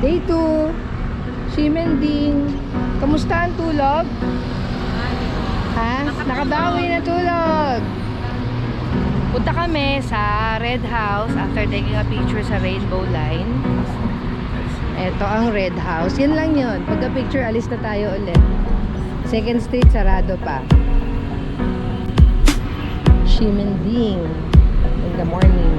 Day 2. Ximending. Kamusta ang tulog? Ha? Nakabawi na tulog. Punta kami sa Red House after taking a picture sa Rainbow Line. Ito ang Red House. Yan lang yun. Pagka-picture, alis na tayo ulit. Second Street, sarado pa. Ximending in the morning.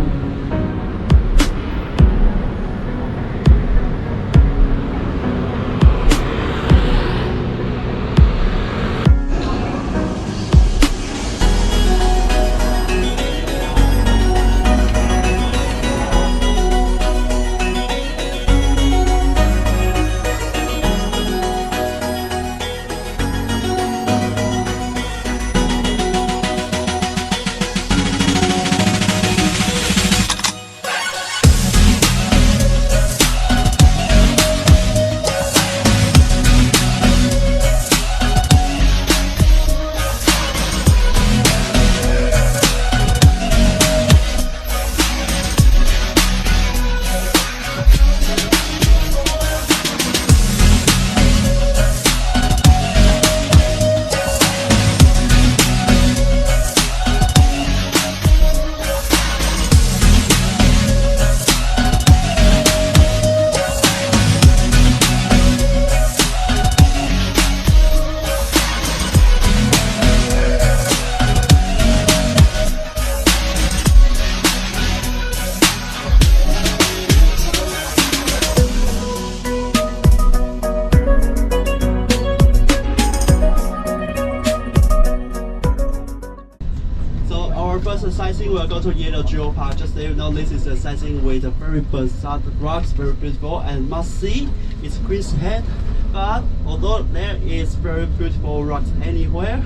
Sightseeing, we'll go to Yellow Geopark. Just so you know, this is a sightseeing with a very bizarre rocks, very beautiful and must see. It's Queen's Head, but although there is very beautiful rocks anywhere,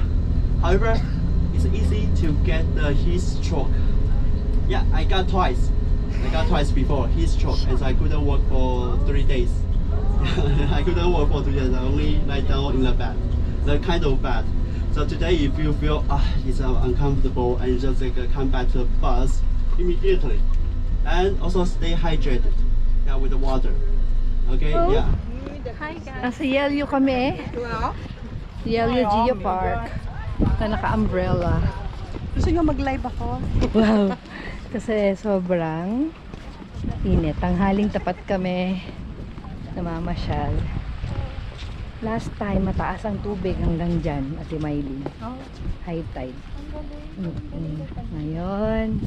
however, it's easy to get the heat stroke. Yeah, I got twice before heat stroke, and I couldn't walk for 3 days. I couldn't walk for 3 days. I only lie down in the bed, the kind of bed. So today, if you feel it's uncomfortable, and you just come back to the bus immediately, and also stay hydrated, yeah, with the water. Okay, yeah. Hi guys. Nasa Yellow kami. Yellow Geopark. Na naka-umbrella. Gusto nyo mag-live ako? Wow. Kasi sobrang init. Tanghaling tapat kami namamasyal. Last time, mataas ang tubig hanggang dyan, Ate Miley. High tide. Ngayon,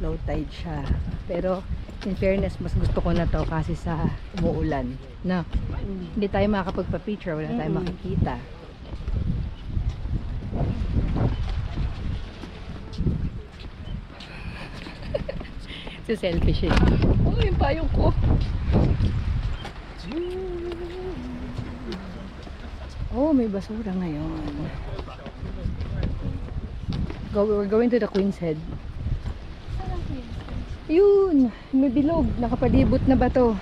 low tide siya. Pero, in fairness, mas gusto ko na to kasi sa umuulan. No? Hindi tayo makakapagpa-picture, wala tayong makikita. Si selfie siya. Oh, yung payong ko. Oh, may basura ngayon. We're going to the Queen's Head. Yun, may bilog. Nakapalibot na ba to?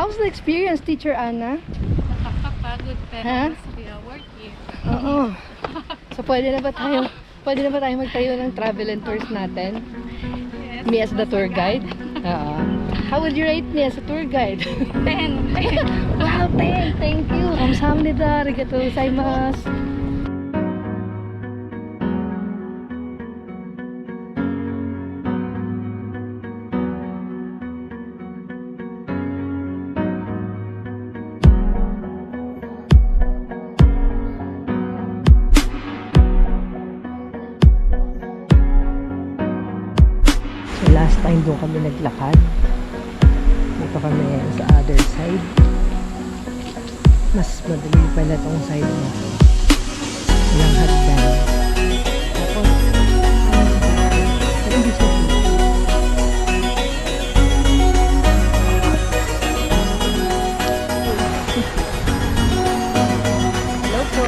How's the experience, Teacher Anna? Nakakapagod pero we are working. Oo. So pwede na ba tayo magtayo ng travel and tours natin? Yes. Me as the tour guide? How would you rate me as a tour guide? 10. Wow, 10! Thank you! 감사합니다. Arigatou gozaimasu. So last time doon kami naglakad. Dito kami sa other side. Mas madali pala tong side na to. Walang hagdan. Tapos, hindi siya dito. Hello po.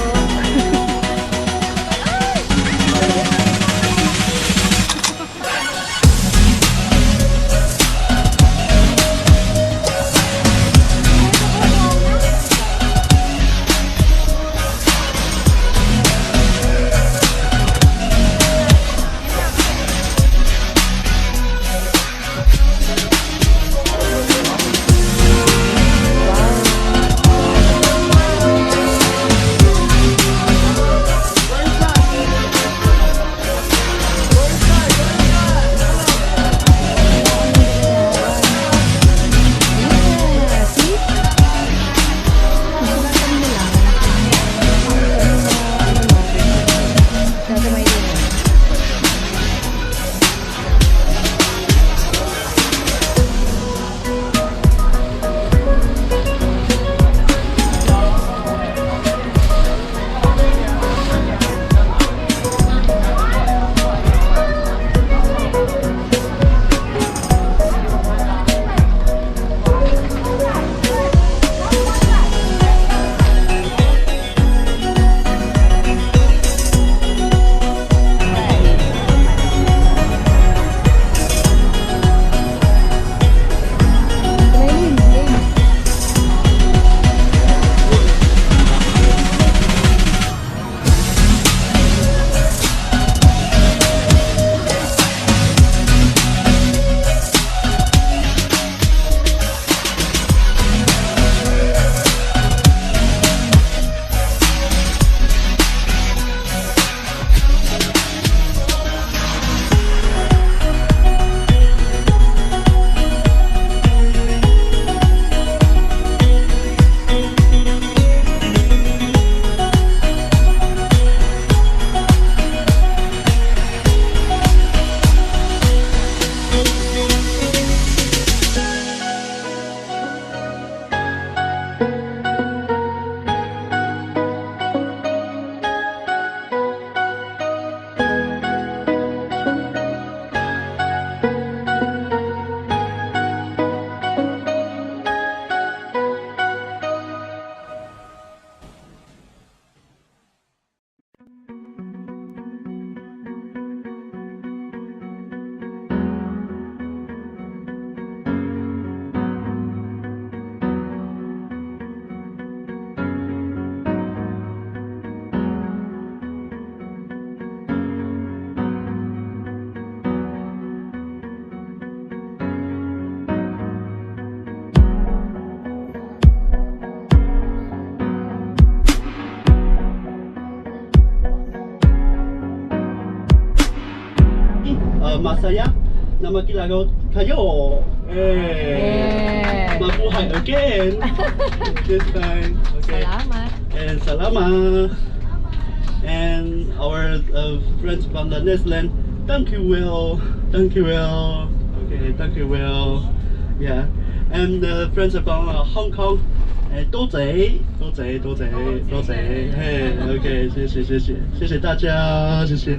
Masaya. Nama Kilago Kayo. Hey. Yeah. Mabuhay again. This time. Okay. Salamat. And Salama. And our friends from the Netherlands. Thank you, Will. Thank you, Will. Okay, thank you, Will. Yeah. And friends from Hong Kong. 多谢，多谢，多谢，多谢，嘿，OK，谢谢，谢谢，谢谢大家，谢谢。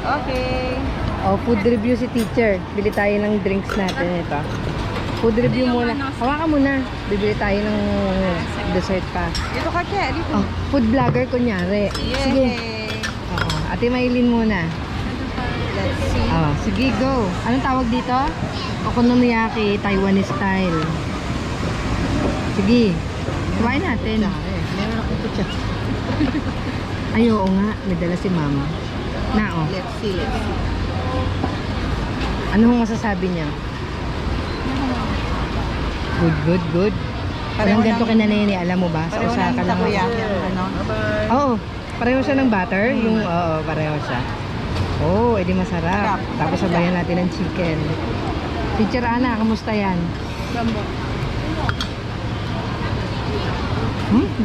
Okay. Oh, food review si teacher. Bili tayo ng drinks natin ito. Food review muna. Hawakan muna. Bibili tayo ng dessert pa. Dito ka, Ke. Dito. Oh, food vlogger kunyari. Sige. Oo. Ate Maylin muna. Let's see. Oh, sige, go. Anong tawag dito? Okonomiyaki, Taiwanese style. Sige. Kumain natin. Meron ako ito siya. Ay, oo nga. May dala si mama. Na, oh. Let's see. Ano hong masasabi niya? Good, good, good. Parang Pareho ganito ng- kinanini, alam mo ba? Pareho usa ng ka lang. takoyaki. Ano? Oo. Pareho siya ng butter. Yung, oo, pareho siya. Oo, edi masarap. Sarap. Tapos sabayan natin ng chicken. Teacher Ana, kamusta yan?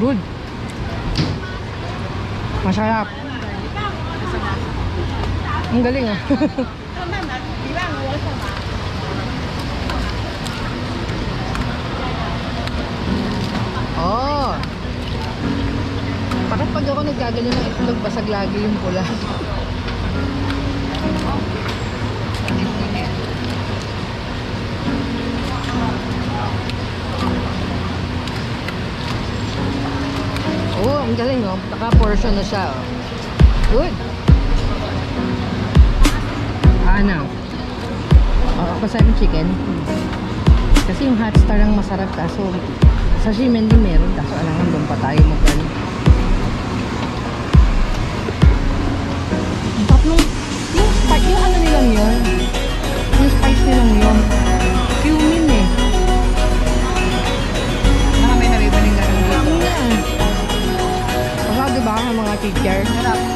Good. Masarap. Ang galing ah. Oh. Parang pag ako nagkagano ng itlog, basag lagi yung pula. Oh, ang galing oh. Naka-portion na siya oh. Good. Ano? Oh, ako sa chicken. Kasi yung hot star ang masarap kaso sa Shimen din meron kaso alangan doon pa tayo mag-ano. Tatlong yung spice, yung ano nilang yun? Yung spice nilang yun. Cumin eh. Baka may nabibaling na rin dito. Ano yan? Baka diba ang mga teacher? Sarap.